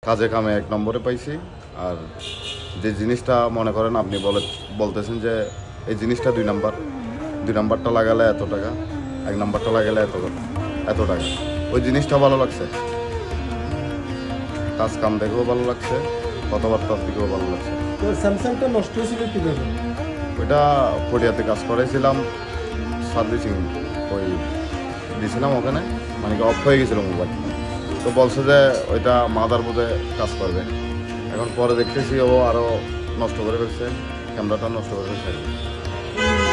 কাজে কামে 1 নম্বরে পাইছি। আর যে জিনিসটা মনে করেন আপনি বলতেছেন যে এই জিনিসটা 2 নাম্বার, 2 নাম্বারটা লাগালে এত টাকা, 1 নাম্বারটা লাগালে এত টাকা, ওই জিনিসটা ভালো লাগছে। কাজ কাম দেখেও ভালো লাগছে, কথাবার্তার দিকেও ভালো লাগছে। তো স্যামসাংটা নষ্ট হয়েছিল কীভাবে? ওইটা পটিয়াতে কাজ করাইছিলাম, সার্ভিসিং ওই দিয়েছিলাম ওখানে, মানে কি অফ হয়ে গেছিলো মোবাইল। তো বলছে যে ওইটা মাদার বোধে কাজ করবে। এখন পরে দেখতেছি ও আরও নষ্ট করে ফেলছে, ক্যামেরাটা নষ্ট করে ফেলছে।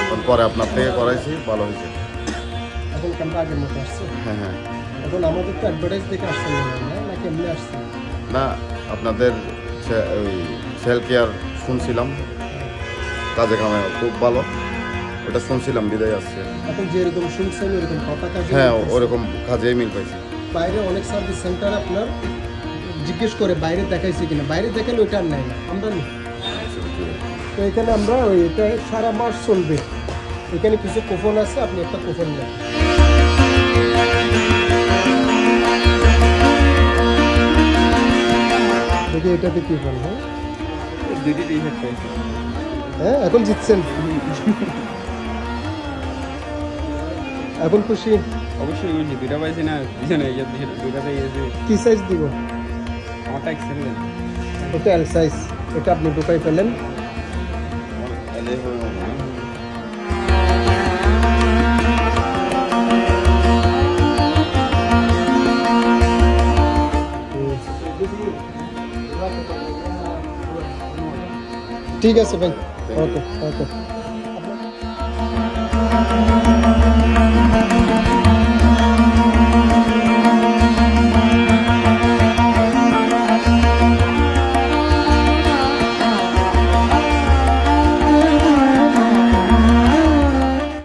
এখন পরে আপনার থেকে করাইছি, ভালো হয়েছে। এখন ক্যামেরা আগের মতো আসছে? হ্যাঁ। এখন আমাদের তো অ্যাডভার্টাইজ দেখে আসছে নাকি এমনি আসছে? না, আপনাদের ওই সেল কেয়ার শুনছিলাম, কাজে কামে খুব ভালো, ওটা শুনছিলাম, বিদায় আসছে। এখন যেরকম শুনছেন ওরকম কথা কাজে? হ্যাঁ, ওরকম কাজেই মিল পাইছি। বাইরে অনেক সার্ভিস সেন্টার আপনার জিজ্ঞেস করে বাইরে দেখাইছে কিনা, বাইরে দেখালে ওইটা আর নেয় না, আমরা নিই। তো এখানে আমরা এটা সারা মাস চলবে। এখানে কিছু কুপন আছে, আপনি একটা কুপন নেন। দেখি এটাতে কি বল? হ্যাঁ, এখন জিতছেন, এখন খুশি? অবশ্যই খুশি, 2টা পাইছি না, পিছনে 2টা পেয়েছি। কি সাইজ দিব? আমারটা এক্সেল, এটা এল সাইজ। এটা আপনি ঢুকাই ফেলেন। ঠিক আছে ভাই, ওকে ওকে।